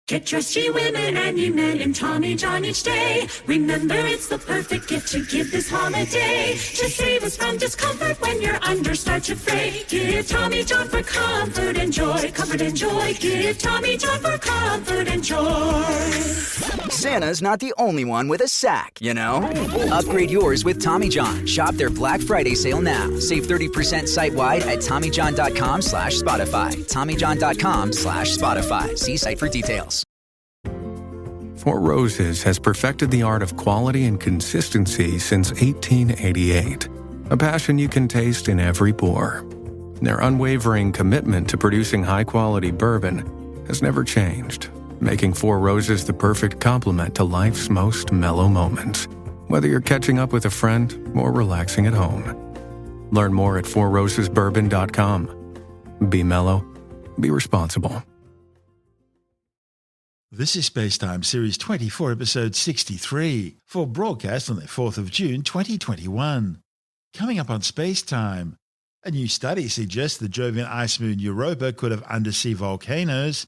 Get trusty women and you men in Tommy John each day. Remember, it's the perfect gift to give this holiday. To save us from discomfort when you're under such a fray. Give Tommy John for comfort and joy. Comfort and joy. Give Tommy John for comfort and joy. Santa's not the only one with a sack, you know? Upgrade yours with Tommy John. Shop their Black Friday sale now. Save 30% site-wide at TommyJohn.com/Spotify. TommyJohn.com/Spotify. See site for details. Four Roses has perfected the art of quality and consistency since 1888, a passion you can taste in every pour. Their unwavering commitment to producing high-quality bourbon has never changed, making Four Roses the perfect complement to life's most mellow moments, whether you're catching up with a friend or relaxing at home. Learn more at fourrosesbourbon.com. Be mellow, be responsible. This is SpaceTime Series 24, Episode 63, for broadcast on the 4th of June 2021. Coming up on SpaceTime, a new study suggests the Jovian ice moon Europa could have undersea volcanoes,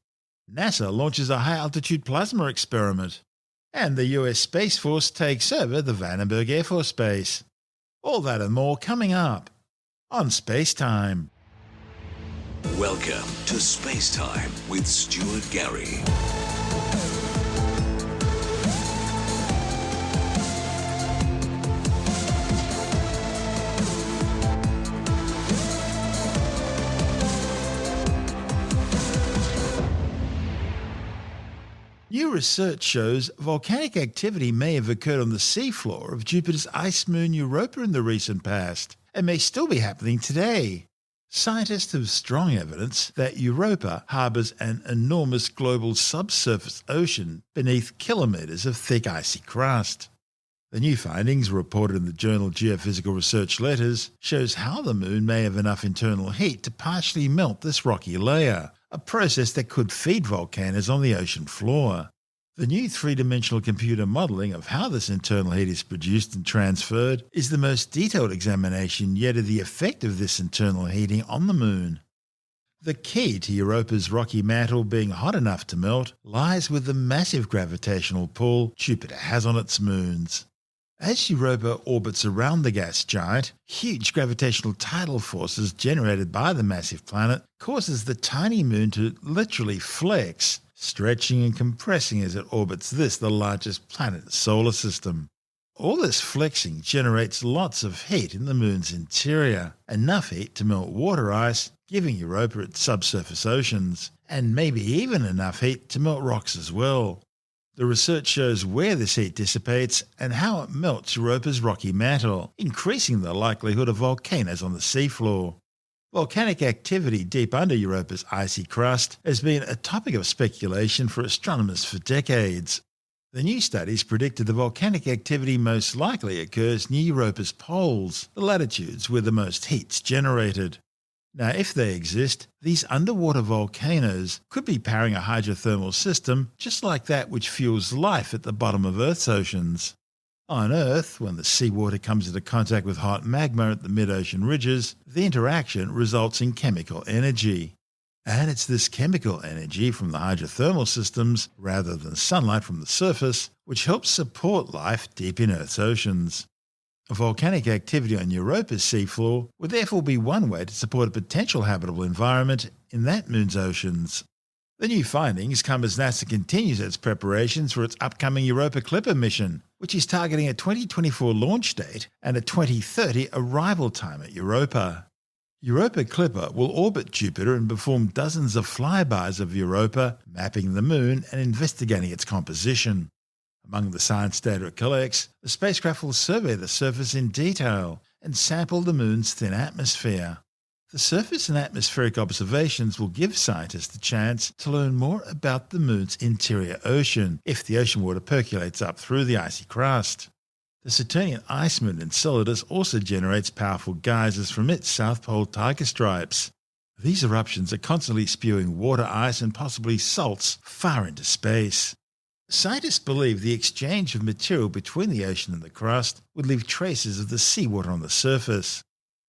NASA launches a high-altitude plasma experiment, and the US Space Force takes over the Vandenberg Air Force Base. All that and more coming up on SpaceTime. Welcome to SpaceTime with Stuart Gary. New research shows volcanic activity may have occurred on the seafloor of Jupiter's ice moon Europa in the recent past, and may still be happening today. Scientists have strong evidence that Europa harbours an enormous global subsurface ocean beneath kilometres of thick icy crust. The new findings, reported in the journal Geophysical Research Letters, shows how the moon may have enough internal heat to partially melt this rocky layer, a process that could feed volcanoes on the ocean floor. The new three-dimensional computer modelling of how this internal heat is produced and transferred is the most detailed examination yet of the effect of this internal heating on the moon. The key to Europa's rocky mantle being hot enough to melt lies with the massive gravitational pull Jupiter has on its moons. As Europa orbits around the gas giant, huge gravitational tidal forces generated by the massive planet causes the tiny moon to literally flex, stretching and compressing as it orbits the largest planet in the solar system. All this flexing generates lots of heat in the moon's interior, enough heat to melt water ice, giving Europa its subsurface oceans, and maybe even enough heat to melt rocks as well. The research shows where this heat dissipates and how it melts Europa's rocky mantle, increasing the likelihood of volcanoes on the seafloor. Volcanic activity deep under Europa's icy crust has been a topic of speculation for astronomers for decades. The new studies predicted the volcanic activity most likely occurs near Europa's poles, the latitudes where the most heat's generated. Now, if they exist, these underwater volcanoes could be powering a hydrothermal system just like that which fuels life at the bottom of Earth's oceans. On Earth, when the seawater comes into contact with hot magma at the mid-ocean ridges, the interaction results in chemical energy. And it's this chemical energy from the hydrothermal systems, rather than sunlight from the surface, which helps support life deep in Earth's oceans. Volcanic activity on Europa's seafloor would therefore be one way to support a potential habitable environment in that moon's oceans. The new findings come as NASA continues its preparations for its upcoming Europa Clipper mission, which is targeting a 2024 launch date and a 2030 arrival time at Europa. Europa Clipper will orbit Jupiter and perform dozens of flybys of Europa, mapping the moon and investigating its composition. Among the science data it collects, the spacecraft will survey the surface in detail and sample the moon's thin atmosphere. The surface and atmospheric observations will give scientists the chance to learn more about the moon's interior ocean if the ocean water percolates up through the icy crust. The Saturnian ice moon Enceladus also generates powerful geysers from its South Pole tiger stripes. These eruptions are constantly spewing water ice and possibly salts far into space. Scientists believe the exchange of material between the ocean and the crust would leave traces of the seawater on the surface.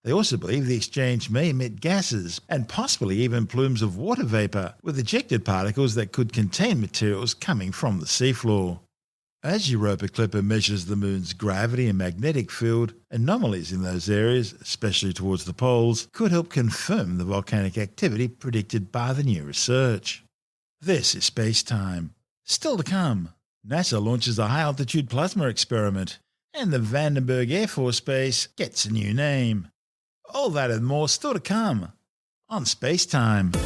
They also believe the exchange may emit gases and possibly even plumes of water vapour with ejected particles that could contain materials coming from the seafloor. As Europa Clipper measures the Moon's gravity and magnetic field, anomalies in those areas, especially towards the poles, could help confirm the volcanic activity predicted by the new research. This is SpaceTime. Still to come, NASA launches a high-altitude plasma experiment, and the Vandenberg Air Force Base gets a new name. All that and more still to come on SpaceTime.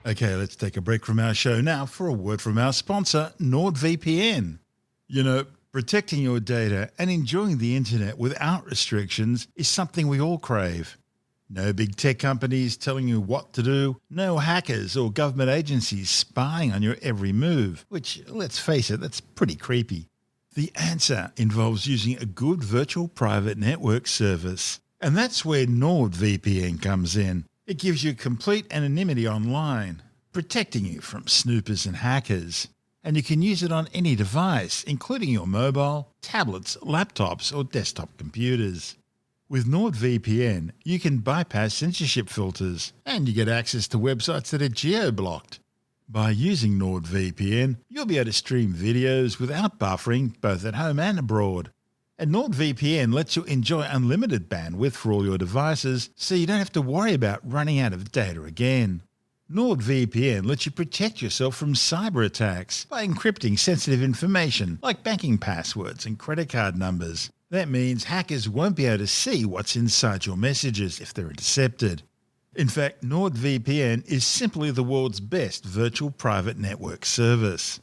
Okay, let's take a break from our show now for a word from our sponsor, NordVPN. You know, protecting your data and enjoying the internet without restrictions is something we all crave. No big tech companies telling you what to do, no hackers or government agencies spying on your every move, which, let's face it, that's pretty creepy. The answer involves using a good virtual private network service, and that's where NordVPN comes in. It gives you complete anonymity online, protecting you from snoopers and hackers. And you can use it on any device, including your mobile, tablets, laptops, or desktop computers. With NordVPN, you can bypass censorship filters, and you get access to websites that are geo-blocked. By using NordVPN, you'll be able to stream videos without buffering, both at home and abroad. And NordVPN lets you enjoy unlimited bandwidth for all your devices, so you don't have to worry about running out of data again. NordVPN lets you protect yourself from cyber attacks by encrypting sensitive information like banking passwords and credit card numbers. That means hackers won't be able to see what's inside your messages if they're intercepted. In fact, NordVPN is simply the world's best virtual private network service.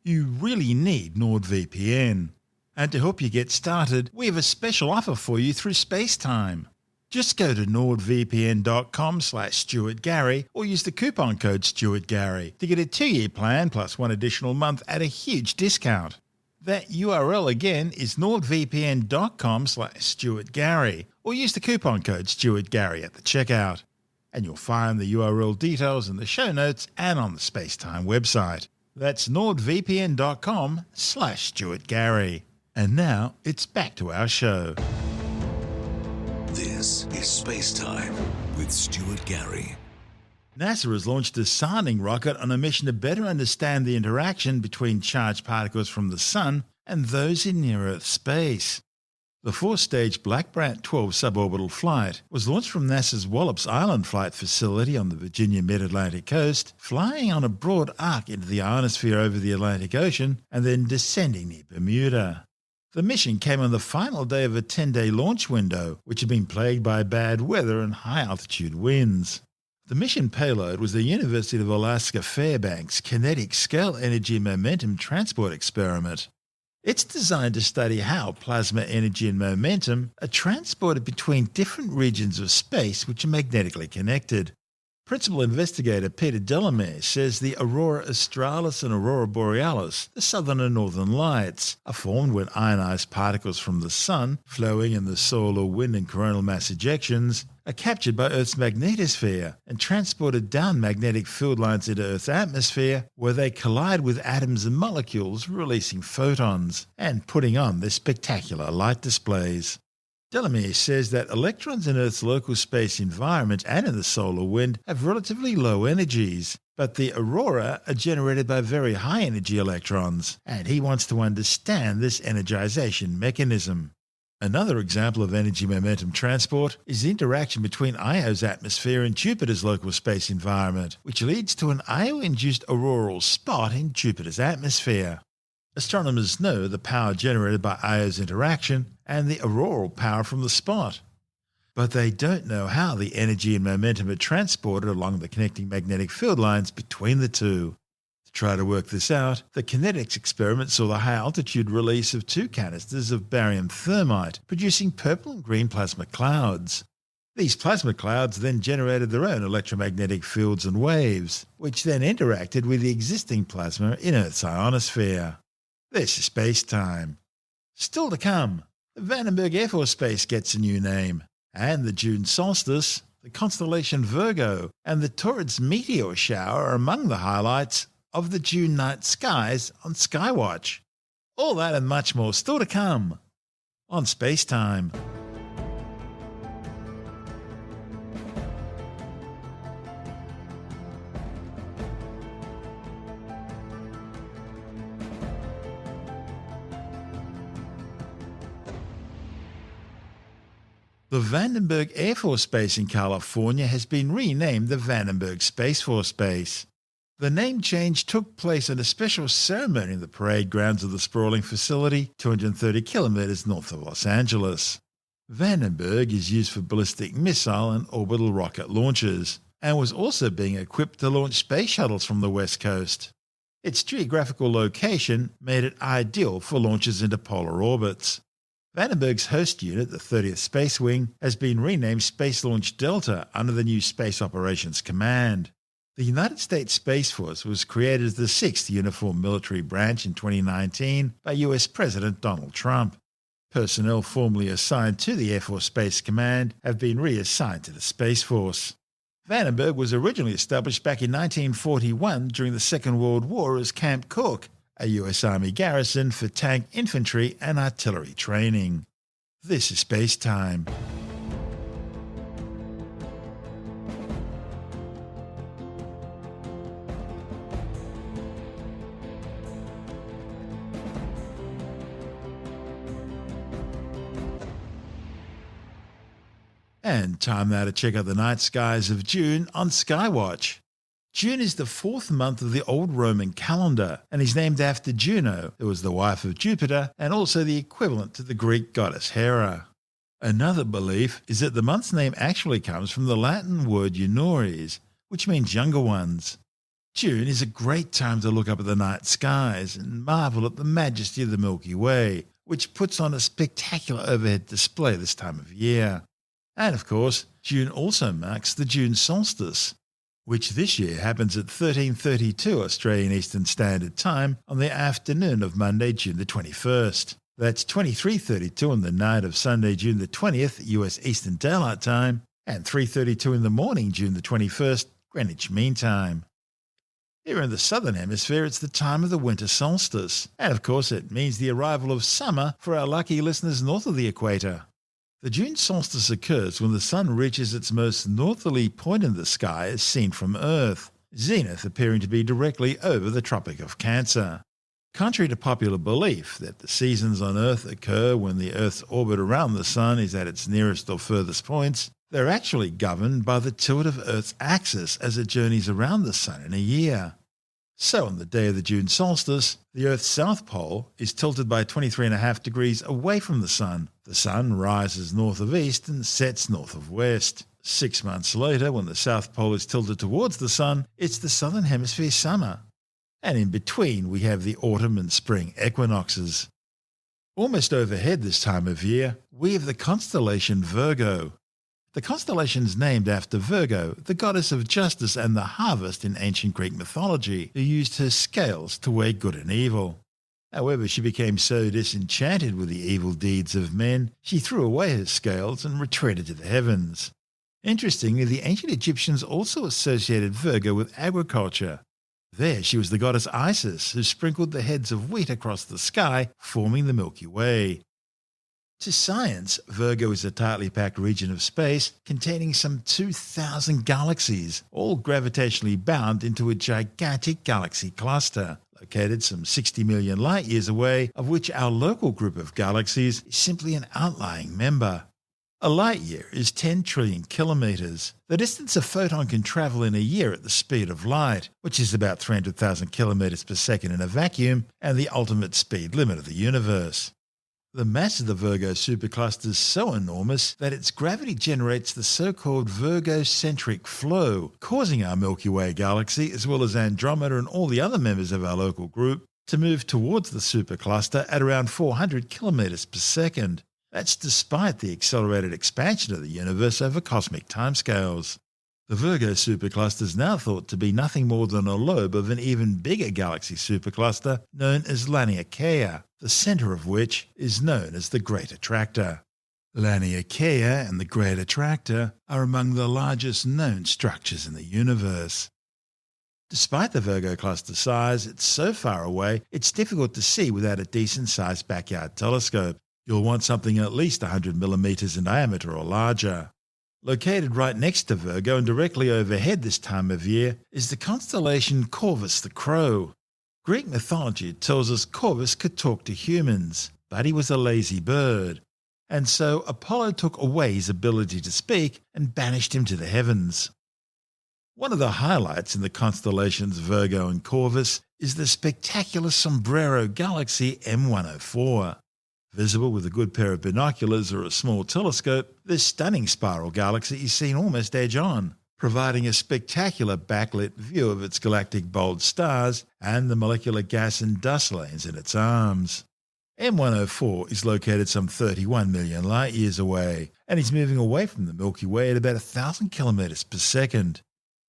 You really need NordVPN. And to help you get started, we have a special offer for you through SpaceTime. Just go to nordvpn.com/StuartGary or use the coupon code StuartGary to get a 2-year plan plus 1 additional month at a huge discount. That URL again is nordvpn.com/StuartGary or use the coupon code StuartGary at the checkout. And you'll find the URL details in the show notes and on the SpaceTime website. That's nordvpn.com/StuartGary. And now it's back to our show. This is SpaceTime with Stuart Gary. NASA has launched a sounding rocket on a mission to better understand the interaction between charged particles from the Sun and those in near-Earth space. The 4-stage Black Brant 12 suborbital flight was launched from NASA's Wallops Island Flight Facility on the Virginia mid-Atlantic coast, flying on a broad arc into the ionosphere over the Atlantic Ocean and then descending near Bermuda. The mission came on the final day of a 10-day launch window, which had been plagued by bad weather and high-altitude winds. The mission payload was the University of Alaska Fairbanks Kinetic Scale Energy Momentum Transport Experiment. It's designed to study how plasma energy and momentum are transported between different regions of space which are magnetically connected. Principal investigator Peter Delamere says the Aurora Australis and Aurora Borealis, the southern and northern lights, are formed when ionized particles from the Sun, flowing in the solar wind and coronal mass ejections, are captured by Earth's magnetosphere and transported down magnetic field lines into Earth's atmosphere, where they collide with atoms and molecules, releasing photons and putting on their spectacular light displays. Delamere says that electrons in Earth's local space environment and in the solar wind have relatively low energies, but the aurora are generated by very high energy electrons, and he wants to understand this energization mechanism. Another example of energy momentum transport is the interaction between Io's atmosphere and Jupiter's local space environment, which leads to an Io-induced auroral spot in Jupiter's atmosphere. Astronomers know the power generated by Io's interaction and the auroral power from the spot. But they don't know how the energy and momentum are transported along the connecting magnetic field lines between the two. To try to work this out, the kinetics experiment saw the high-altitude release of 2 canisters of barium thermite, producing purple and green plasma clouds. These plasma clouds then generated their own electromagnetic fields and waves, which then interacted with the existing plasma in Earth's ionosphere. This is SpaceTime. Still to come, the Vandenberg Air Force Base gets a new name, and the June solstice, the constellation Virgo, and the Taurids meteor shower are among the highlights of the June night skies on Skywatch. All that and much more still to come on SpaceTime. The Vandenberg Air Force Base in California has been renamed the Vandenberg Space Force Base. The name change took place at a special ceremony in the parade grounds of the sprawling facility 230 kilometers north of Los Angeles. Vandenberg is used for ballistic missile and orbital rocket launches, and was also being equipped to launch space shuttles from the West Coast. Its geographical location made it ideal for launches into polar orbits. Vandenberg's host unit, the 30th Space Wing, has been renamed Space Launch Delta under the new Space Operations Command. The United States Space Force was created as the 6th uniform military branch in 2019 by US President Donald Trump. Personnel formerly assigned to the Air Force Space Command have been reassigned to the Space Force. Vandenberg was originally established back in 1941 during the Second World War as Camp Cooke, a US Army garrison for tank infantry and artillery training. This is SpaceTime. And time now to check out the night skies of June on Skywatch. June is the 4th month of the old Roman calendar and is named after Juno, who was the wife of Jupiter and also the equivalent to the Greek goddess Hera. Another belief is that the month's name actually comes from the Latin word junores, which means younger ones. June is a great time to look up at the night skies and marvel at the majesty of the Milky Way, which puts on a spectacular overhead display this time of year. And of course, June also marks the June solstice, which this year happens at 13:32 Australian Eastern Standard Time on the afternoon of Monday, June the 21st. That's 23:32 on the night of Sunday, June the 20th, US Eastern Daylight Time, and 3:32 in the morning, June the 21st, Greenwich Mean Time. Here in the Southern Hemisphere, it's the time of the winter solstice, and of course it means the arrival of summer for our lucky listeners north of the equator. The June solstice occurs when the sun reaches its most northerly point in the sky as seen from Earth, zenith appearing to be directly over the Tropic of Cancer. Contrary to popular belief that the seasons on Earth occur when the Earth's orbit around the sun is at its nearest or furthest points, they're actually governed by the tilt of Earth's axis as it journeys around the sun in a year. So on the day of the June solstice, the Earth's south pole is tilted by 23.5 degrees away from the sun. The sun rises north of east and sets north of west. 6 months later, when the south pole is tilted towards the sun, it's the southern hemisphere summer. And in between we have the autumn and spring equinoxes. Almost overhead this time of year, we have the constellation Virgo. The constellation is named after Virgo, the goddess of justice and the harvest in ancient Greek mythology, who used her scales to weigh good and evil. However, she became so disenchanted with the evil deeds of men, she threw away her scales and retreated to the heavens. Interestingly, the ancient Egyptians also associated Virgo with agriculture. There she was the goddess Isis, who sprinkled the heads of wheat across the sky, forming the Milky Way. To science, Virgo is a tightly packed region of space containing some 2,000 galaxies, all gravitationally bound into a gigantic galaxy cluster, located some 60 million light-years away, of which our local group of galaxies is simply an outlying member. A light-year is 10 trillion kilometres, the distance a photon can travel in a year at the speed of light, which is about 300,000 kilometres per second in a vacuum, and the ultimate speed limit of the universe. The mass of the Virgo supercluster is so enormous that its gravity generates the so-called Virgo-centric flow, causing our Milky Way galaxy, as well as Andromeda and all the other members of our local group, to move towards the supercluster at around 400 kilometres per second. That's despite the accelerated expansion of the universe over cosmic timescales. The Virgo supercluster is now thought to be nothing more than a lobe of an even bigger galaxy supercluster known as Laniakea, the centre of which is known as the Great Attractor. Laniakea and the Great Attractor are among the largest known structures in the universe. Despite the Virgo cluster size, it's so far away it's difficult to see without a decent-sized backyard telescope. You'll want something at least 100 millimeters in diameter or larger. Located right next to Virgo and directly overhead this time of year is the constellation Corvus the Crow. Greek mythology tells us Corvus could talk to humans, but he was a lazy bird. And so Apollo took away his ability to speak and banished him to the heavens. One of the highlights in the constellations Virgo and Corvus is the spectacular Sombrero Galaxy M104. Visible with a good pair of binoculars or a small telescope, this stunning spiral galaxy is seen almost edge-on, providing a spectacular backlit view of its galactic bulge stars and the molecular gas and dust lanes in its arms. M104 is located some 31 million light-years away and is moving away from the Milky Way at about 1,000 kilometers per second.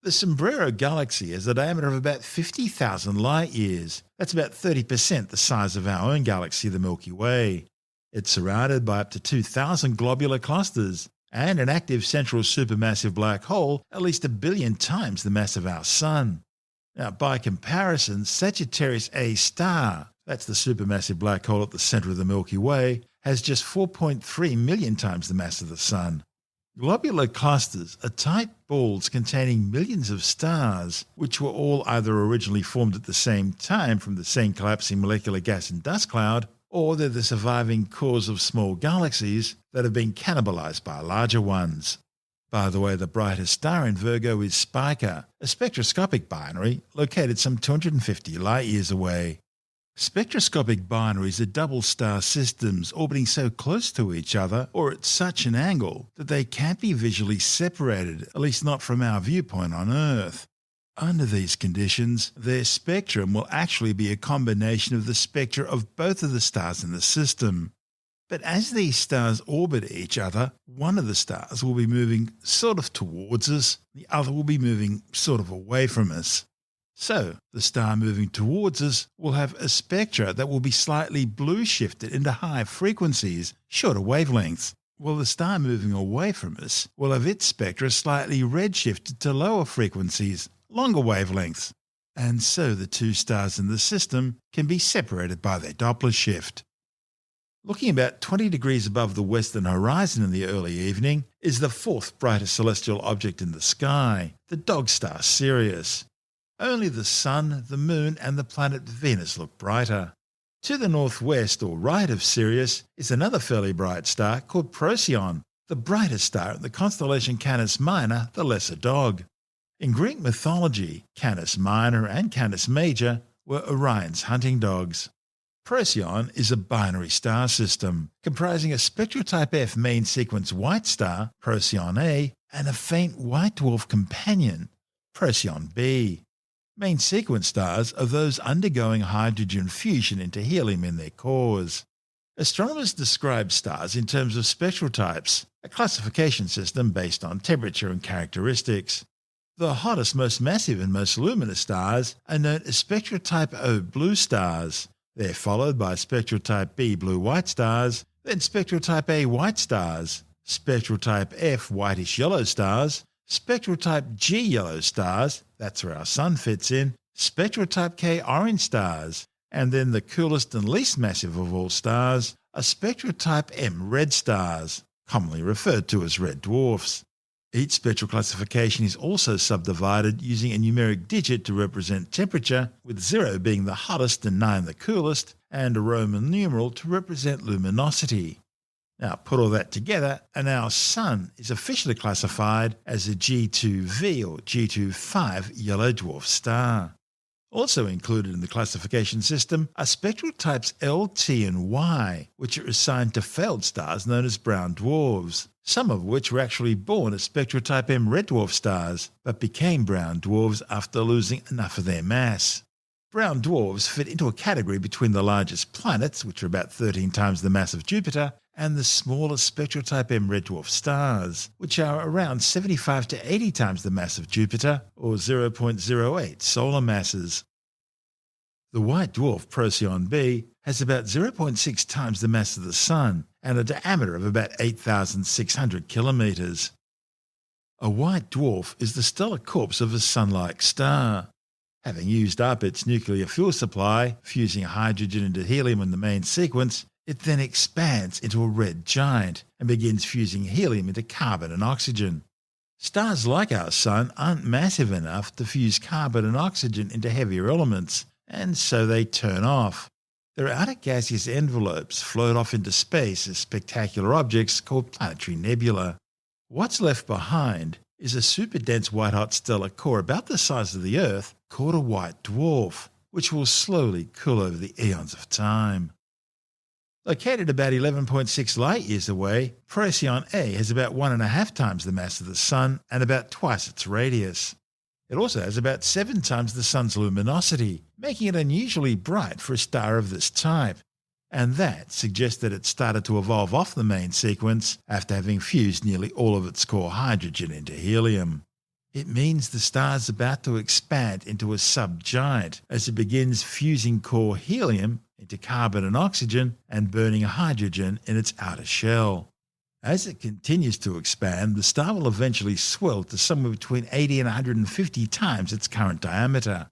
The Sombrero Galaxy has a diameter of about 50,000 light-years. That's about 30% the size of our own galaxy, the Milky Way. It's surrounded by up to 2,000 globular clusters and an active central supermassive black hole at least 1 billion times the mass of our Sun. Now, by comparison, Sagittarius A star, that's the supermassive black hole at the center of the Milky Way, has just 4.3 million times the mass of the Sun. Globular clusters are tight balls containing millions of stars, which were all either originally formed at the same time from the same collapsing molecular gas and dust cloud, or they're the surviving cores of small galaxies that have been cannibalized by larger ones. By the way, the brightest star in Virgo is Spica, a spectroscopic binary located some 250 light-years away. Spectroscopic binaries are double star systems orbiting so close to each other or at such an angle that they can't be visually separated, at least not from our viewpoint on Earth. Under these conditions, their spectrum will actually be a combination of the spectra of both of the stars in the system. But as these stars orbit each other, one of the stars will be moving sort of towards us, the other will be moving sort of away from us. So, the star moving towards us will have a spectra that will be slightly blue shifted into high frequencies, shorter wavelengths, while the star moving away from us will have its spectra slightly red shifted to lower frequencies, longer wavelengths. And so the two stars in the system can be separated by their Doppler shift. Looking about 20 degrees above the western horizon in the early evening is the fourth brightest celestial object in the sky, the dog star Sirius. Only the Sun, the Moon and the planet Venus look brighter. To the northwest or right of Sirius is another fairly bright star called Procyon, the brightest star in the constellation Canis Minor, the Lesser Dog. In Greek mythology, Canis Minor and Canis Major were Orion's hunting dogs. Procyon is a binary star system comprising a spectrotype F main sequence white star, Procyon A, and a faint white dwarf companion, Procyon B. Main sequence stars are those undergoing hydrogen fusion into helium in their cores. Astronomers describe stars in terms of spectral types, a classification system based on temperature and characteristics. The hottest, most massive and most luminous stars are known as spectrotype O blue stars. They're followed by spectrotype B blue-white stars, then spectrotype A white stars, spectrotype F whitish-yellow stars, spectrotype G yellow stars, that's where our Sun fits in, spectrotype K orange stars, and then the coolest and least massive of all stars are spectrotype M red stars, commonly referred to as red dwarfs. Each spectral classification is also subdivided using a numeric digit to represent temperature, with 0 being the hottest and 9 the coolest, and a Roman numeral to represent luminosity. Now put all that together and our Sun is officially classified as a G2V or G25 yellow dwarf star. Also included in the classification system are spectral types L, T and Y, which are assigned to failed stars known as brown dwarfs, some of which were actually born as spectrotype M red dwarf stars, but became brown dwarfs after losing enough of their mass. Brown dwarfs fit into a category between the largest planets, which are about 13 times the mass of Jupiter, and the smallest spectrotype M red dwarf stars, which are around 75 to 80 times the mass of Jupiter, or 0.08 solar masses. The white dwarf Procyon B has about 0.6 times the mass of the Sun and a diameter of about 8,600 kilometres. A white dwarf is the stellar corpse of a sun-like star. Having used up its nuclear fuel supply, fusing hydrogen into helium in the main sequence, it then expands into a red giant and begins fusing helium into carbon and oxygen. Stars like our Sun aren't massive enough to fuse carbon and oxygen into heavier elements, and so they turn off. Their outer gaseous envelopes float off into space as spectacular objects called planetary nebulae. What's left behind is a super-dense white-hot stellar core about the size of the Earth called a white dwarf, which will slowly cool over the eons of time. Located about 11.6 light-years away, Procyon A has about 1.5 times the mass of the Sun and about twice its radius. It also has about 7 times the Sun's luminosity, making it unusually bright for a star of this type. And that suggests that it started to evolve off the main sequence after having fused nearly all of its core hydrogen into helium. It means the star's about to expand into a subgiant as it begins fusing core helium into carbon and oxygen and burning hydrogen in its outer shell. As it continues to expand, the star will eventually swell to somewhere between 80 and 150 times its current diameter.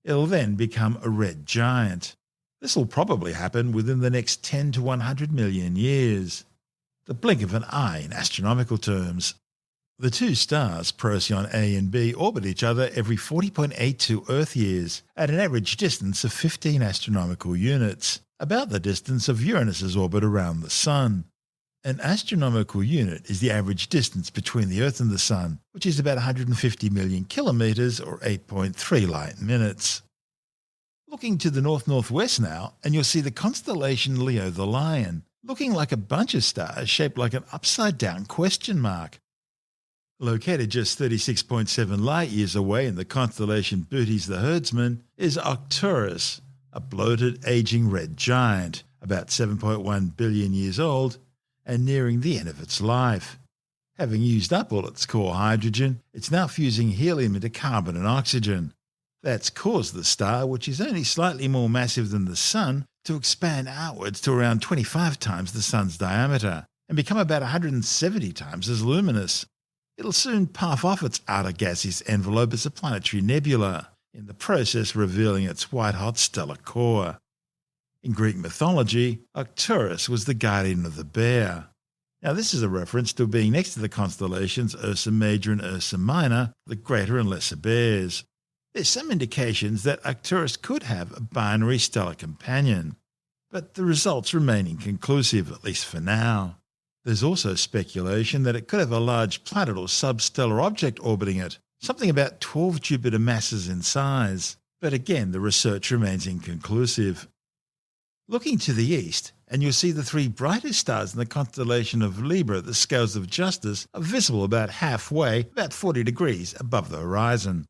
It'll then become a red giant. This will probably happen within the next 10 to 100 million years. The blink of an eye in astronomical terms. The two stars, Procyon A and B, orbit each other every 40.82 Earth years at an average distance of 15 astronomical units, about the distance of Uranus's orbit around the Sun. An astronomical unit is the average distance between the Earth and the Sun, which is about 150 million kilometres or 8.3 light minutes. Looking to the north-northwest now, and you'll see the constellation Leo the Lion, looking like a bunch of stars shaped like an upside-down question mark. Located just 36.7 light-years away in the constellation Bootes the Herdsman is Arcturus, a bloated, aging red giant, about 7.1 billion years old, and nearing the end of its life. Having used up all its core hydrogen, it's now fusing helium into carbon and oxygen. That's caused the star, which is only slightly more massive than the Sun, to expand outwards to around 25 times the Sun's diameter and become about 170 times as luminous. It'll soon puff off its outer gaseous envelope as a planetary nebula, in the process revealing its white-hot stellar core. In Greek mythology, Arcturus was the guardian of the bear. Now this is a reference to being next to the constellations Ursa Major and Ursa Minor, the greater and lesser bears. There's some indications that Arcturus could have a binary stellar companion, but the results remain inconclusive, at least for now. There's also speculation that it could have a large planet or substellar object orbiting it, something about 12 Jupiter masses in size, but again the research remains inconclusive. Looking to the east, and you'll see the three brightest stars in the constellation of Libra, the scales of justice, are visible about halfway, about 40 degrees above the horizon.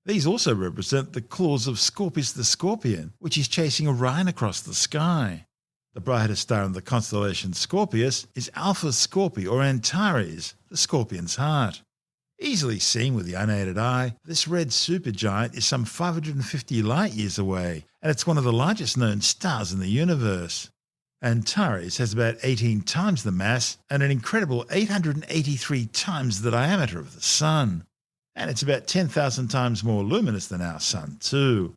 These also represent the claws of Scorpius the Scorpion, which is chasing Orion across the sky. The brightest star in the constellation Scorpius is Alpha Scorpii or Antares, the Scorpion's heart. Easily seen with the unaided eye, this red supergiant is some 550 light-years away, and it's one of the largest known stars in the universe. Antares has about 18 times the mass and an incredible 883 times the diameter of the Sun. And it's about 10,000 times more luminous than our Sun too.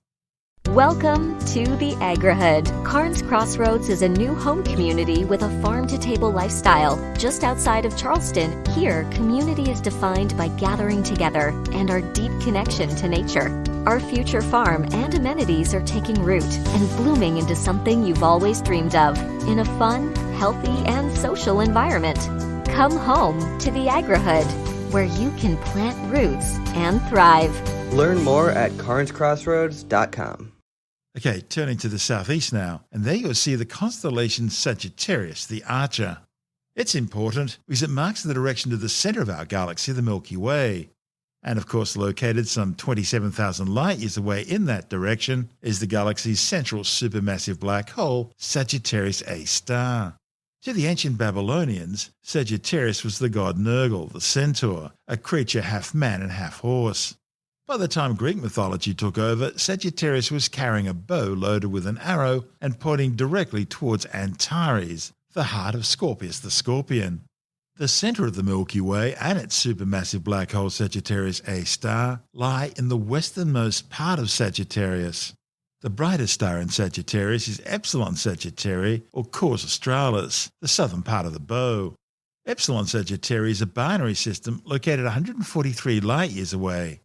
Welcome to the Agrihood. Carnes Crossroads is a new home community with a farm-to-table lifestyle. Just outside of Charleston, here, community is defined by gathering together and our deep connection to nature. Our future farm and amenities are taking root and blooming into something you've always dreamed of in a fun, healthy, and social environment. Come home to the Agrihood, where you can plant roots and thrive. Learn more at carnescrossroads.com. Okay, turning to the southeast now, and there you'll see the constellation Sagittarius, the Archer. It's important because it marks the direction to the centre of our galaxy, the Milky Way. And of course, located some 27,000 light-years away in that direction is the galaxy's central supermassive black hole, Sagittarius A star. To the ancient Babylonians, Sagittarius was the god Nergal, the centaur, a creature half man and half horse. By the time Greek mythology took over, Sagittarius was carrying a bow loaded with an arrow and pointing directly towards Antares, the heart of Scorpius the Scorpion. The centre of the Milky Way and its supermassive black hole Sagittarius A star lie in the westernmost part of Sagittarius. The brightest star in Sagittarius is Epsilon Sagittarii, or Cors Australis, the southern part of the bow. Epsilon Sagittarii is a binary system located 143 light-years away.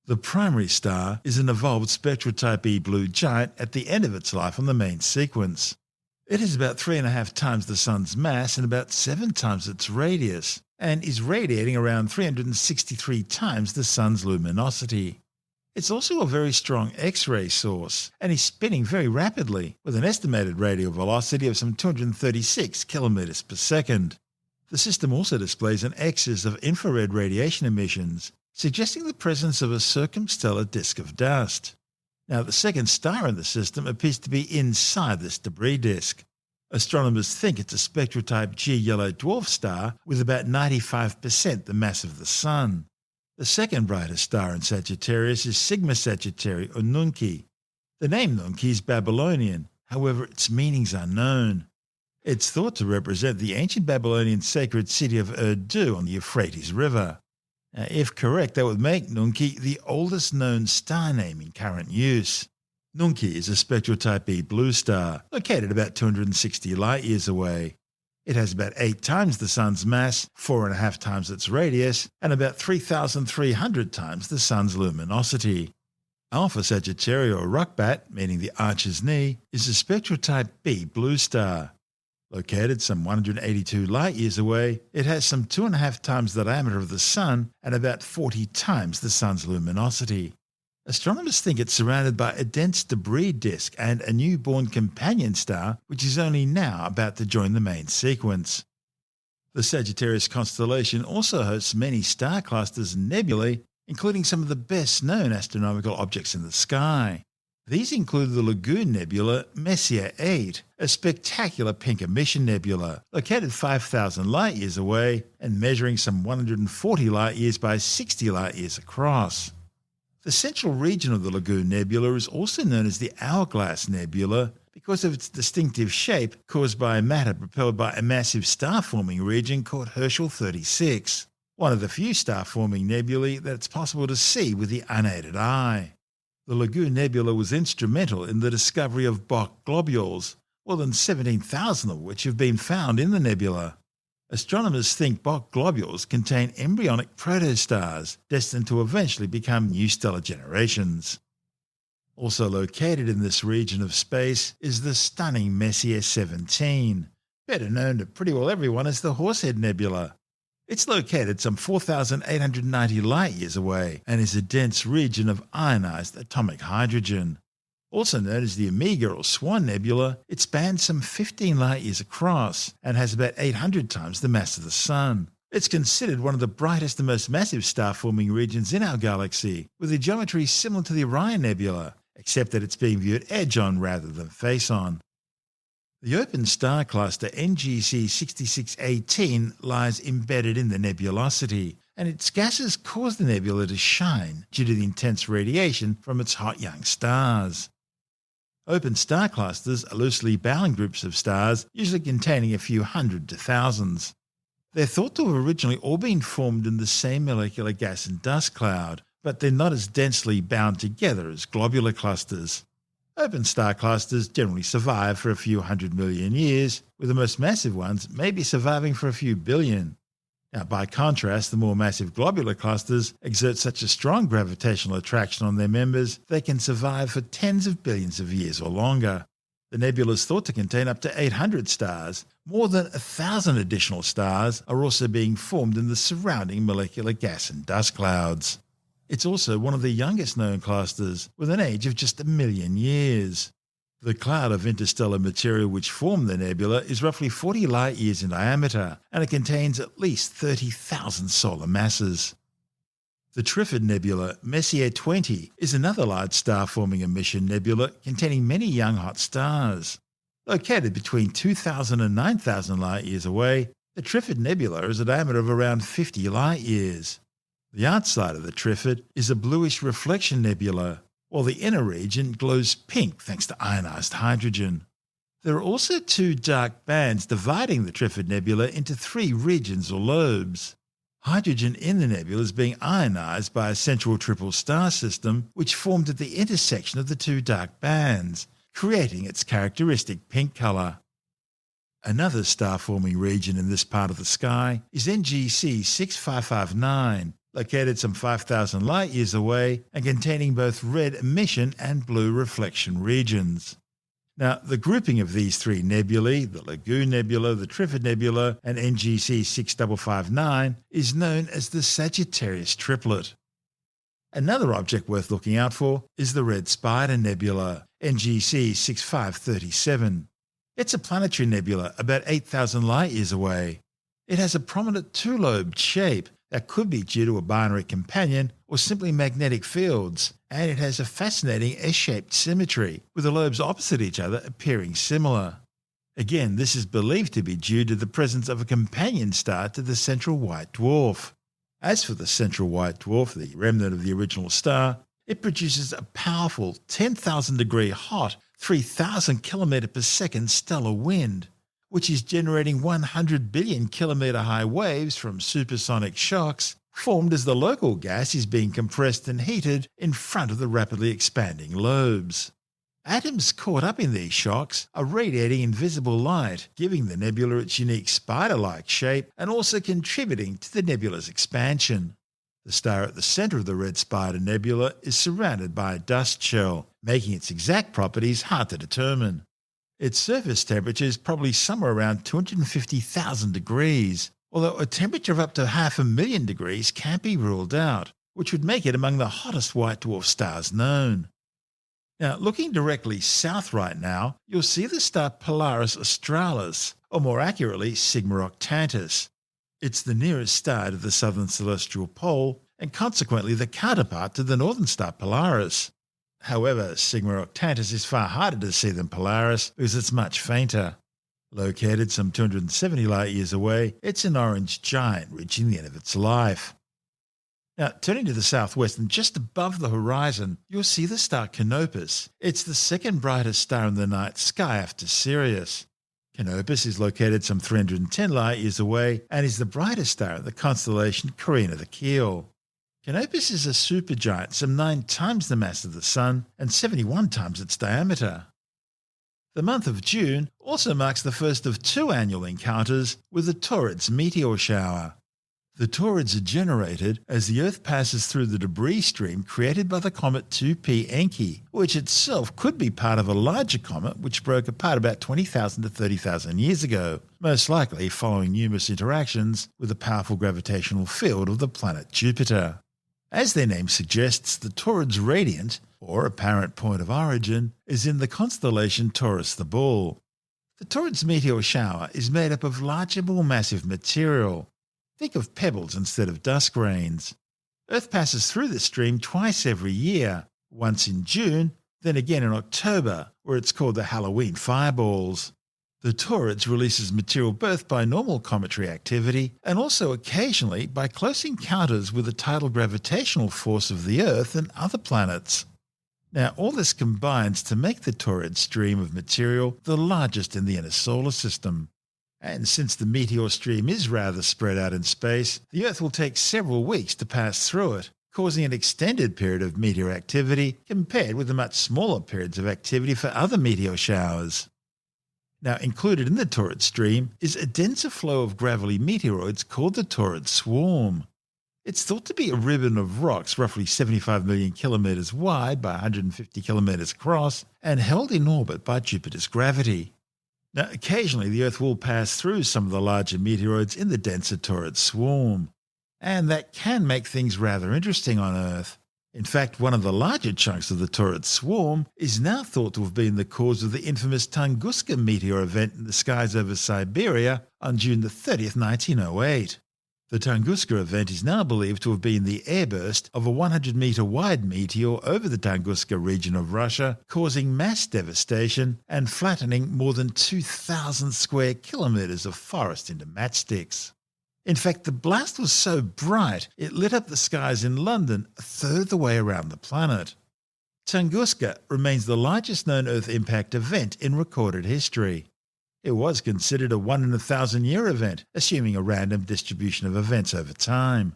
The primary star is an evolved spectral type E blue giant at the end of its life on the main sequence. It is about 3.5 times the Sun's mass and about 7 times its radius, and is radiating around 363 times the Sun's luminosity. It's also a very strong X-ray source, and is spinning very rapidly, with an estimated radial velocity of some 236 kilometers per second. The system also displays an excess of infrared radiation emissions, suggesting the presence of a circumstellar disk of dust. Now, the second star in the system appears to be inside this debris disk. Astronomers think it's a spectral type G yellow dwarf star with about 95% the mass of the Sun. The second brightest star in Sagittarius is Sigma Sagittarii, or Nunki. The name Nunki is Babylonian, however its meanings are unknown. It's thought to represent the ancient Babylonian sacred city of Urdu on the Euphrates River. Now, if correct, that would make Nunki the oldest known star name in current use. Nunki is a spectral type E blue star, located about 260 light-years away. It has about 8 times the Sun's mass, 4.5 times its radius, and about 3,300 times the Sun's luminosity. Alpha Sagittarii, or Rukbat, meaning the archer's knee, is a spectral type B blue star. Located some 182 light-years away, it has some 2.5 times the diameter of the Sun and about 40 times the Sun's luminosity. Astronomers think it's surrounded by a dense debris disk and a newborn companion star which is only now about to join the main sequence. The Sagittarius constellation also hosts many star clusters and nebulae, including some of the best-known astronomical objects in the sky. These include the Lagoon Nebula Messier 8, a spectacular pink emission nebula located 5,000 light-years away and measuring some 140 light-years by 60 light-years across. The central region of the Lagoon Nebula is also known as the Hourglass Nebula because of its distinctive shape caused by matter propelled by a massive star-forming region called Herschel 36, one of the few star-forming nebulae that it's possible to see with the unaided eye. The Lagoon Nebula was instrumental in the discovery of Bok globules, more than 17,000 of which have been found in the nebula. Astronomers think Bok globules contain embryonic protostars destined to eventually become new stellar generations. Also located in this region of space is the stunning Messier 17, better known to pretty well everyone as the Horsehead Nebula. It's located some 4,890 light-years away and is a dense region of ionized atomic hydrogen. Also known as the Omega or Swan Nebula, it spans some 15 light-years across and has about 800 times the mass of the Sun. It's considered one of the brightest and most massive star-forming regions in our galaxy, with a geometry similar to the Orion Nebula, except that it's being viewed edge-on rather than face-on. The open star cluster NGC 6618 lies embedded in the nebulosity, and its gases cause the nebula to shine due to the intense radiation from its hot young stars. Open star clusters are loosely bound groups of stars, usually containing a few hundred to thousands. They're thought to have originally all been formed in the same molecular gas and dust cloud, but they're not as densely bound together as globular clusters. Open star clusters generally survive for a few 100 million years, with the most massive ones maybe surviving for a few billion. Now, by contrast, the more massive globular clusters exert such a strong gravitational attraction on their members they can survive for tens of billions of years or longer. The nebula is thought to contain up to 800 stars. More than 1,000 additional stars are also being formed in the surrounding molecular gas and dust clouds. It's also one of the youngest known clusters, with an age of just 1 million years. The cloud of interstellar material which formed the nebula is roughly 40 light-years in diameter, and it contains at least 30,000 solar masses. The Trifid Nebula Messier 20 is another large star-forming emission nebula containing many young hot stars. Located between 2,000 and 9,000 light-years away, the Trifid Nebula has a diameter of around 50 light-years. The outside of the Trifid is a bluish reflection nebula, while the inner region glows pink thanks to ionized hydrogen. There are also two dark bands dividing the Trifid Nebula into three regions or lobes. Hydrogen in the nebula is being ionized by a central triple star system which formed at the intersection of the two dark bands, creating its characteristic pink colour. Another star-forming region in this part of the sky is NGC 6559, located some 5,000 light-years away and containing both red emission and blue reflection regions. Now, the grouping of these three nebulae, the Lagoon Nebula, the Trifid Nebula, and NGC 6559, is known as the Sagittarius Triplet. Another object worth looking out for is the Red Spider Nebula, NGC 6537. It's a planetary nebula about 8,000 light-years away. It has a prominent two-lobed shape that could be due to a binary companion or simply magnetic fields, and it has a fascinating S-shaped symmetry, with the lobes opposite each other appearing similar. Again, this is believed to be due to the presence of a companion star to the central white dwarf. As for the central white dwarf, the remnant of the original star, it produces a powerful 10,000-degree hot, 3,000 km per second stellar wind, which is generating 100 billion kilometre high waves from supersonic shocks formed as the local gas is being compressed and heated in front of the rapidly expanding lobes. Atoms caught up in these shocks are radiating invisible light, giving the nebula its unique spider-like shape and also contributing to the nebula's expansion. The star at the centre of the Red Spider Nebula is surrounded by a dust shell, making its exact properties hard to determine. Its surface temperature is probably somewhere around 250,000 degrees, although a temperature of up to 500,000 degrees can't be ruled out, which would make it among the hottest white dwarf stars known. Now, looking directly south right now, you'll see the star Polaris Australis, or more accurately, Sigma Octantis. It's the nearest star to the southern celestial pole, and consequently the counterpart to the northern star Polaris. However, Sigma Octantis is far harder to see than Polaris because it's much fainter. Located some 270 light-years away, it's an orange giant reaching the end of its life. Now, turning to the southwest and just above the horizon, you'll see the star Canopus. It's the second brightest star in the night sky after Sirius. Canopus is located some 310 light-years away and is the brightest star in the constellation Carina the Keel. Canopus is a supergiant some 9 times the mass of the Sun and 71 times its diameter. The month of June also marks the first of 2 annual encounters with the Taurids meteor shower. The Taurids are generated as the Earth passes through the debris stream created by the comet 2P Encke, which itself could be part of a larger comet which broke apart about 20,000 to 30,000 years ago, most likely following numerous interactions with the powerful gravitational field of the planet Jupiter. As their name suggests, the Taurids' radiant, or apparent point of origin, is in the constellation Taurus the Bull. The Taurids meteor shower is made up of larger, more massive material. Think of pebbles instead of dust grains. Earth passes through this stream twice every year, once in June, then again in October, where it's called the Halloween fireballs. The Taurids releases material both by normal cometary activity and also occasionally by close encounters with the tidal gravitational force of the Earth and other planets. Now, all this combines to make the Taurid stream of material the largest in the inner solar system. And since the meteor stream is rather spread out in space, the Earth will take several weeks to pass through it, causing an extended period of meteor activity compared with the much smaller periods of activity for other meteor showers. Now, included in the Taurid stream is a denser flow of gravelly meteoroids called the Taurid swarm. It's thought to be a ribbon of rocks roughly 75 million kilometres wide by 150 kilometres across and held in orbit by Jupiter's gravity. Now, occasionally the Earth will pass through some of the larger meteoroids in the denser Taurid swarm, and that can make things rather interesting on Earth. In fact, one of the larger chunks of the Taurid swarm is now thought to have been the cause of the infamous Tunguska meteor event in the skies over Siberia on June 30, 1908. The Tunguska event is now believed to have been the airburst of a 100-metre wide meteor over the Tunguska region of Russia, causing mass devastation and flattening more than 2,000 square kilometres of forest into matchsticks. In fact, the blast was so bright it lit up the skies in London a third of the way around the planet. Tunguska remains the largest known Earth impact event in recorded history. It was considered a 1 in 1,000-year event, assuming a random distribution of events over time.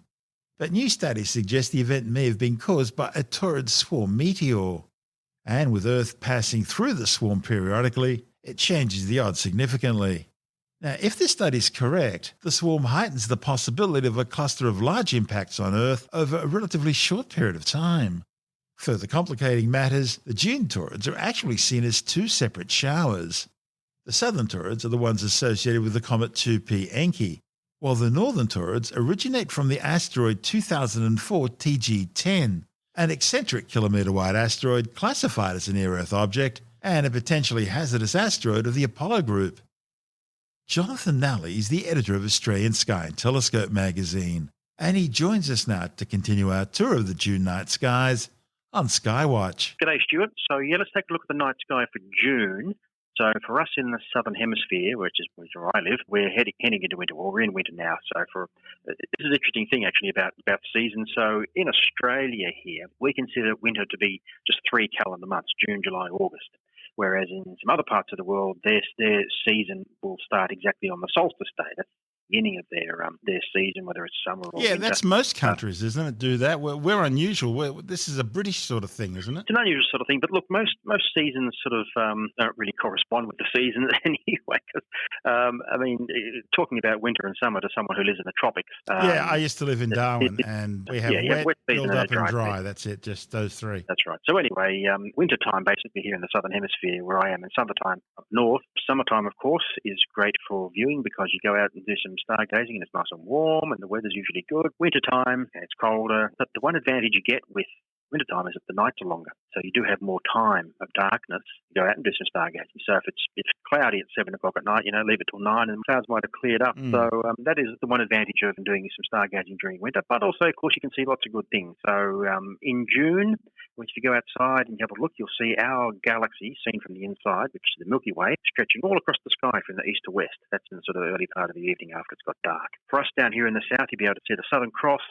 But new studies suggest the event may have been caused by a Taurid swarm meteor. And with Earth passing through the swarm periodically, it changes the odds significantly. Now, if this study is correct, the swarm heightens the possibility of a cluster of large impacts on Earth over a relatively short period of time. Further complicating matters, the June Taurids are actually seen as two separate showers. The southern Taurids are the ones associated with the comet 2P Encke, while the northern Taurids originate from the asteroid 2004 TG10, an eccentric kilometre-wide asteroid classified as a near-Earth object and a potentially hazardous asteroid of the Apollo group. Jonathan Nally is the editor of Australian Sky and Telescope magazine, and he joins us now to continue our tour of the June night skies on Skywatch. G'day, Stuart. So, let's take a look at the night sky for June. So, for us in the southern hemisphere, which is where I live, we're heading into winter. Well, we're in winter now. So, this is an interesting thing actually about the season. So, in Australia here, we consider winter to be just 3 calendar months: June, July, August. Whereas in some other parts of the world, their season will start exactly on the solstice day. That's the beginning of their season, whether it's summer or winter. That's most countries, isn't it, do that? We're unusual. This is a British sort of thing, isn't it? It's an unusual sort of thing. But look, most seasons sort of don't really correspond with the seasons anyway. Talking about winter and summer to someone who lives in the tropics. I used to live in Darwin, and we have wet, build up and dry. That's it, just those three. That's right. So anyway, winter time basically here in the southern hemisphere where I am, and summertime up north. Summertime, of course, is great for viewing because you go out and do some stargazing and it's nice and warm and the weather's usually good. Wintertime, it's colder. But the one advantage you get with wintertime is that the nights are longer. So you do have more time of darkness. You go out and do some stargazing. So if it's cloudy at 7 o'clock at night, leave it till 9 and the clouds might have cleared up. So that is the one advantage of doing some stargazing during winter. But also, of course, you can see lots of good things. So in June, if you go outside and you have a look, you'll see our galaxy seen from the inside, which is the Milky Way, stretching all across the sky from the east to west. That's in the sort of early part of the evening after it's got dark. For us down here in the south, you'll be able to see the Southern Cross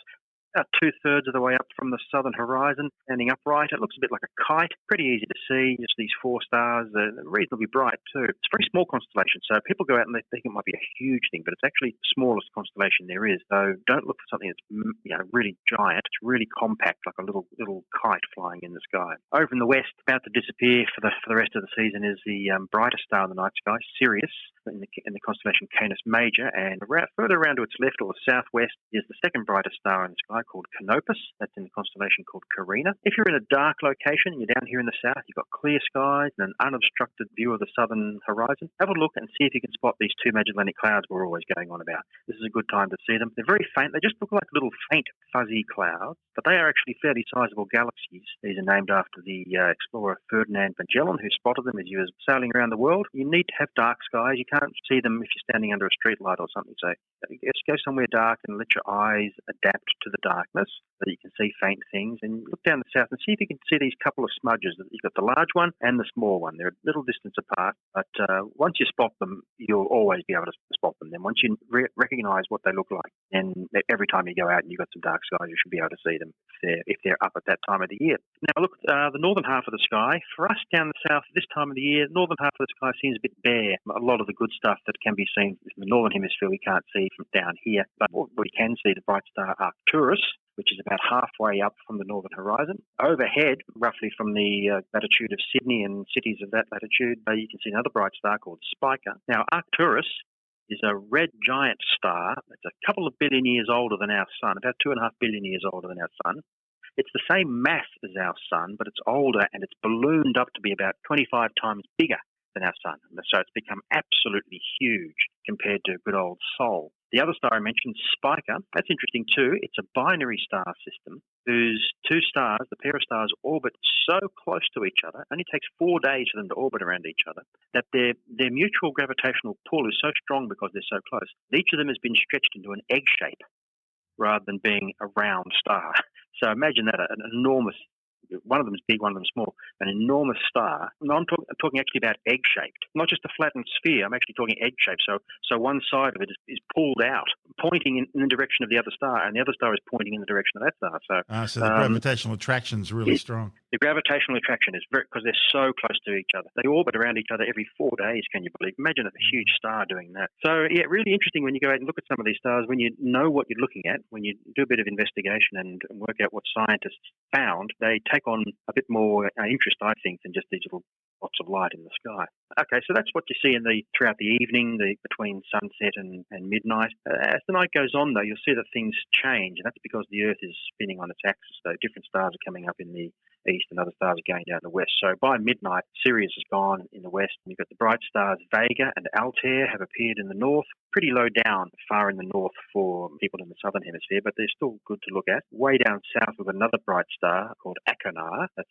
about 2/3 of the way up from the southern horizon, standing upright. It looks a bit like a kite, pretty easy to see. Just these 4 stars, reasonably bright too. It's a very small constellation, so people go out and they think it might be a huge thing, but it's actually the smallest constellation there is. So don't look for something that's really giant. It's really compact, like a little kite flying in the sky. Over in the west, about to disappear for the rest of the season, is the brightest star in the night sky, Sirius, in the constellation Canis Major, and further around to its left or the southwest is the second brightest star in the sky called Canopus. That's in the constellation called Carina. If you're in a dark location and you're down here in the south, you've got clear skies and an unobstructed view of the southern horizon, have a look and see if you can spot these 2 Magellanic clouds we're always going on about. This is a good time to see them. They're very faint. They just look like little faint fuzzy clouds, but they are actually fairly sizable galaxies. These are named after the explorer Ferdinand Magellan, who spotted them as he was sailing around the world. You need to have dark skies. You can't see them if you're standing under a street light or something. So just go somewhere dark and let your eyes adapt to the darkness so that you can see faint things. And look down the south and see if you can see these couple of smudges. You've got the large one and the small one. They're a little distance apart, but once you spot them, you'll always be able to spot them. Then once you recognise what they look like, and every time you go out and you've got some dark skies, you should be able to see them if they're up at that time of the year. Now look, the northern half of the sky, for us down the south this time of the year, northern half of the sky seems a bit bare. A lot of the good stuff that can be seen from the northern hemisphere we can't see from down here, but we can see the bright star Arcturus, which is about halfway up from the northern horizon. Overhead, roughly from the latitude of Sydney and cities of that latitude, you can see another bright star called Spica. Now, Arcturus is a red giant star that's a couple of billion years older than our sun, about 2.5 billion years older than our sun. It's the same mass as our sun, but it's older and it's ballooned up to be about 25 times bigger than our sun. So it's become absolutely huge compared to good old Sol. The other star I mentioned, Spica, that's interesting too. It's a binary star system whose 2 stars, the pair of stars, orbit so close to each other, it only takes 4 days for them to orbit around each other, that their mutual gravitational pull is so strong because they're so close. Each of them has been stretched into an egg shape rather than being a round star. So imagine that, an enormous, one of them is big, one of them small, an enormous star. No, I'm talking actually about egg-shaped, not just a flattened sphere. I'm actually talking egg-shaped. So one side of it is pulled out, pointing in the direction of the other star, and the other star is pointing in the direction of that star. So the gravitational attraction is really strong. The gravitational attraction is because they're so close to each other. They orbit around each other every 4 days, can you believe? Imagine a huge star doing that. So, yeah, really interesting when you go out and look at some of these stars, when you know what you're looking at, when you do a bit of investigation and work out what scientists found, they take on a bit more interest, I think, than just these little lots of light in the sky. Okay, so that's what you see throughout the evening, between sunset and midnight. As the night goes on, though, you'll see that things change, and that's because the Earth is spinning on its axis. So different stars are coming up in the east and other stars are going down the west. So by midnight, Sirius is gone in the west. And you've got the bright stars Vega and Altair have appeared in the north, pretty low down, far in the north for people in the southern hemisphere, but they're still good to look at. Way down south with another bright star called Achernar. That's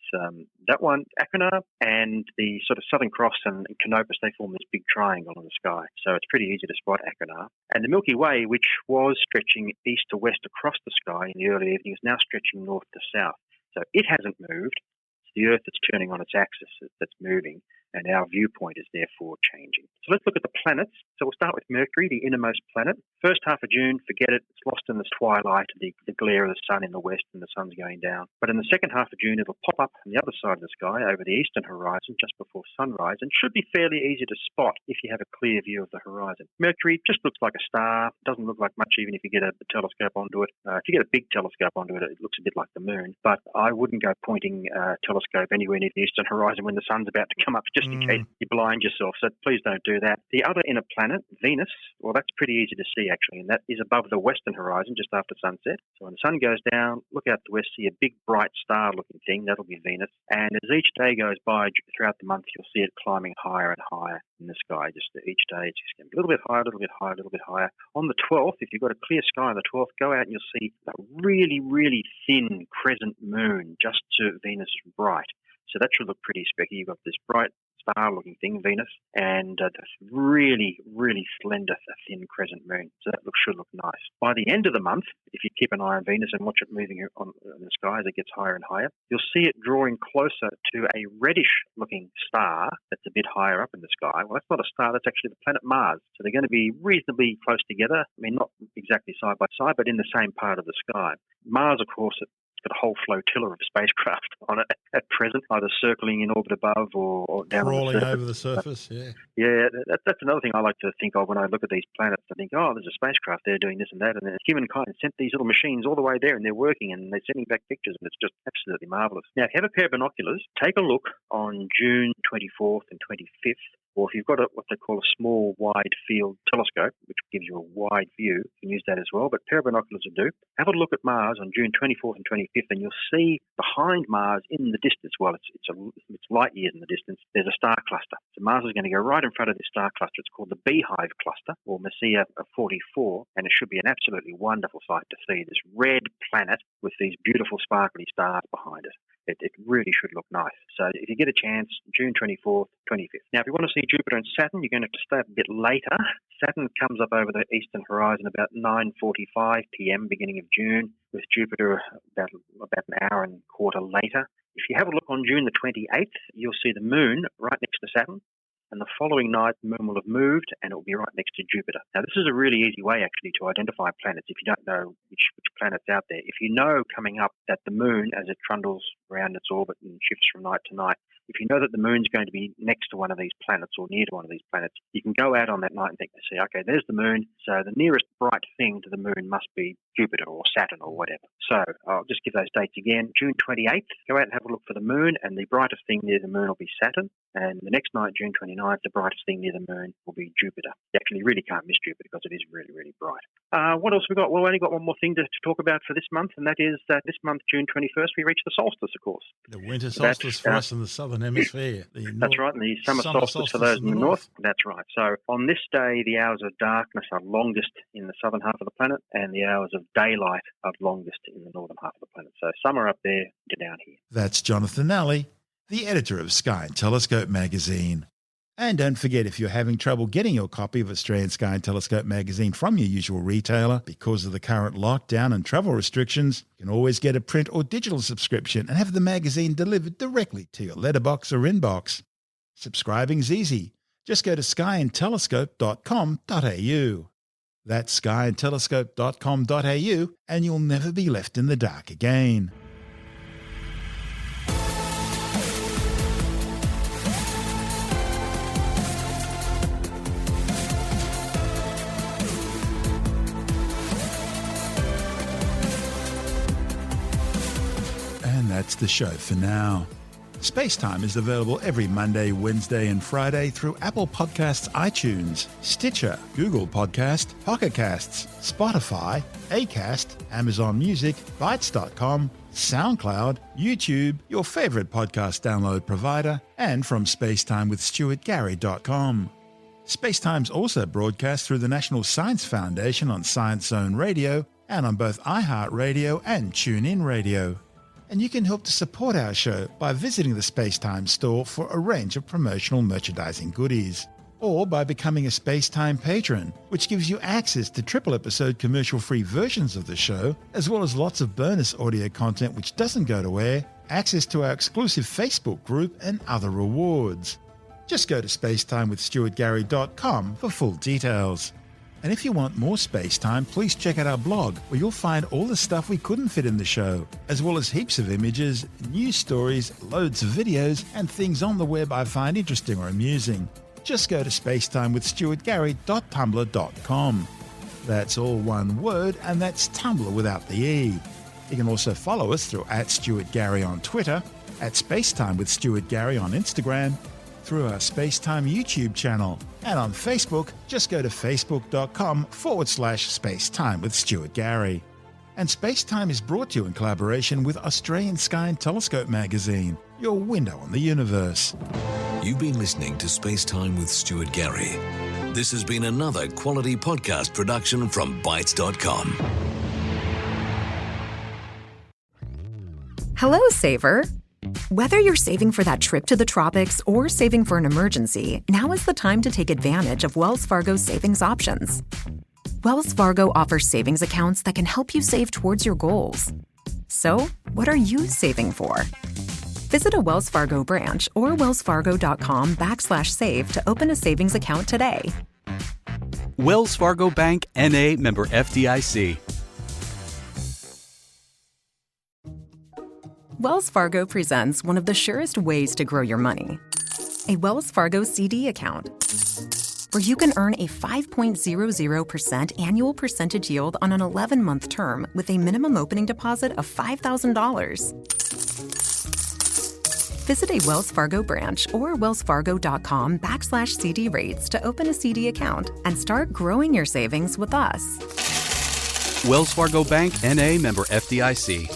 that one, Achernar, and the sort of Southern Cross and Canopus, they form this big triangle in the sky. So it's pretty easy to spot Achernar. And the Milky Way, which was stretching east to west across the sky in the early evening, is now stretching north to south. So it hasn't moved. It's the Earth that's turning on its axis that's moving, and our viewpoint is therefore changing. So let's look at the planets. So we'll start with Mercury, the innermost planet. First half of June, forget it. It's lost in the twilight, the glare of the sun in the west, and the sun's going down. But in the second half of June, it'll pop up on the other side of the sky over the eastern horizon just before sunrise, and should be fairly easy to spot if you have a clear view of the horizon. Mercury just looks like a star. Doesn't look like much even if you get a telescope onto it. If you get a big telescope onto it, it looks a bit like the moon. But I wouldn't go pointing a telescope anywhere near the eastern horizon when the sun's about to come up, just in case you blind yourself. So please don't do that. The other inner planet, Venus, well, that's pretty easy to see actually, and that is above the western horizon just after sunset. So when the sun goes down, look out the west, see a big bright star-looking thing. That'll be Venus. And as each day goes by throughout the month, you'll see it climbing higher and higher in the sky. Just each day, it's just getting a little bit higher, a little bit higher, a little bit higher. On the 12th, if you've got a clear sky on the 12th, go out and you'll see a really, really thin crescent moon just to Venus bright. So that should look pretty specky. You've got this bright star-looking thing, Venus, and this really, really slender, thin crescent moon. So that should look nice. By the end of the month, if you keep an eye on Venus and watch it moving on the sky as it gets higher and higher, you'll see it drawing closer to a reddish-looking star that's a bit higher up in the sky. Well, that's not a star. That's actually the planet Mars. So they're going to be reasonably close together. I mean, not exactly side by side, but in the same part of the sky. Mars, of course, got a whole flotilla of spacecraft on it at present, either circling in orbit above or down crawling on the surface. over the surface. Yeah, that's another thing I like to think of when I look at these planets. I think, oh, there's a spacecraft there doing this and that, and then humankind sent these little machines all the way there, and they're working, and they're sending back pictures, and it's just absolutely marvelous. Now, if you have a pair of binoculars, take a look on June 24th and 25th. Or if you've got what they call a small wide field telescope, which gives you a wide view, you can use that as well. But a pair of binoculars will do. Have a look at Mars on June 24th and 25th, and you'll see behind Mars in the distance, well, it's light years in the distance, there's a star cluster. So Mars is going to go right in front of this star cluster. It's called the Beehive Cluster, or Messier 44, and it should be an absolutely wonderful sight to see, this red planet with these beautiful sparkly stars behind it. It really should look nice. So if you get a chance, June 24th, 25th. Now, if you want to see Jupiter and Saturn, you're going to have to stay up a bit later. Saturn comes up over the eastern horizon about 9:45 p.m., beginning of June, with Jupiter about an hour and a quarter later. If you have a look on June the 28th, you'll see the moon right next to Saturn. And the following night, the moon will have moved, and it will be right next to Jupiter. Now, this is a really easy way, actually, to identify planets if you don't know which planet's out there. If you know coming up that the moon, as it trundles around its orbit and shifts from night to night, if you know that the moon's going to be next to one of these planets or near to one of these planets, you can go out on that night and see, okay, there's the moon, so the nearest bright thing to the moon must be Jupiter or Saturn or whatever. So I'll just give those dates again. June 28th, go out and have a look for the moon, and the brightest thing near the moon will be Saturn. And the next night, June 29th, the brightest thing near the moon will be Jupiter. You actually really can't miss Jupiter because it is really, really bright. What else have we got? Well, we only got one more thing to talk about for this month, and that is that this month, June 21st, we reach the solstice, of course. The winter solstice for us in the southern hemisphere. That's right, and the summer solstice for those in the north. That's right. So on this day, the hours of darkness are longest in the southern half of the planet, and the hours of daylight are longest in the northern half of the planet. So some are up there, you're down here. That's Jonathan Nally, the editor of Sky and Telescope magazine. And don't forget, if you're having trouble getting your copy of Australian Sky and Telescope magazine from your usual retailer because of the current lockdown and travel restrictions, you can always get a print or digital subscription and have the magazine delivered directly to your letterbox or inbox. Subscribing's easy. Just go to skyandtelescope.com.au. That's skyandtelescope.com.au, and you'll never be left in the dark again. that's the show for now. SpaceTime is available every Monday, Wednesday and Friday through Apple Podcasts, iTunes, Stitcher, Google Podcast, Pocket Casts, Spotify, Acast, Amazon Music, Bytes.com, SoundCloud, YouTube, your favorite podcast download provider, and from spacetimewithstuartgary.com. SpaceTime's also broadcast through the National Science Foundation on Science Zone Radio and on both iHeartRadio and TuneIn Radio. And you can help to support our show by visiting the SpaceTime store for a range of promotional merchandising goodies, or by becoming a SpaceTime patron, which gives you access to triple-episode commercial-free versions of the show, as well as lots of bonus audio content which doesn't go to air, access to our exclusive Facebook group, and other rewards. Just go to spacetimewithstuartgary.com for full details. And if you want more SpaceTime, please check out our blog, where you'll find all the stuff we couldn't fit in the show, as well as heaps of images, news stories, loads of videos, and things on the web I find interesting or amusing. Just go to spacetimewithstuartgary.tumblr.com. That's all one word, and that's Tumblr without the E. You can also follow us through @StuartGary on Twitter, @SpaceTimeWithStuartGary on Instagram, through our SpaceTime YouTube channel, and on Facebook, just go to facebook.com/SpaceTime with Stuart Gary. And SpaceTime is brought to you in collaboration with Australian Sky and Telescope magazine, your window on the universe. You've been listening to SpaceTime with Stuart Gary. This has been another quality podcast production from Bytes.com. Hello, Saver. Whether you're saving for that trip to the tropics or saving for an emergency, now is the time to take advantage of Wells Fargo's savings options. Wells Fargo offers savings accounts that can help you save towards your goals. So, what are you saving for? Visit a Wells Fargo branch or wellsfargo.com/save to open a savings account today. Wells Fargo Bank, N.A., member FDIC. Wells Fargo presents one of the surest ways to grow your money. A Wells Fargo CD account, where you can earn a 5.00% annual percentage yield on an 11-month term with a minimum opening deposit of $5,000. Visit a Wells Fargo branch or wellsfargo.com/CD rates to open a CD account and start growing your savings with us. Wells Fargo Bank, N.A., member FDIC.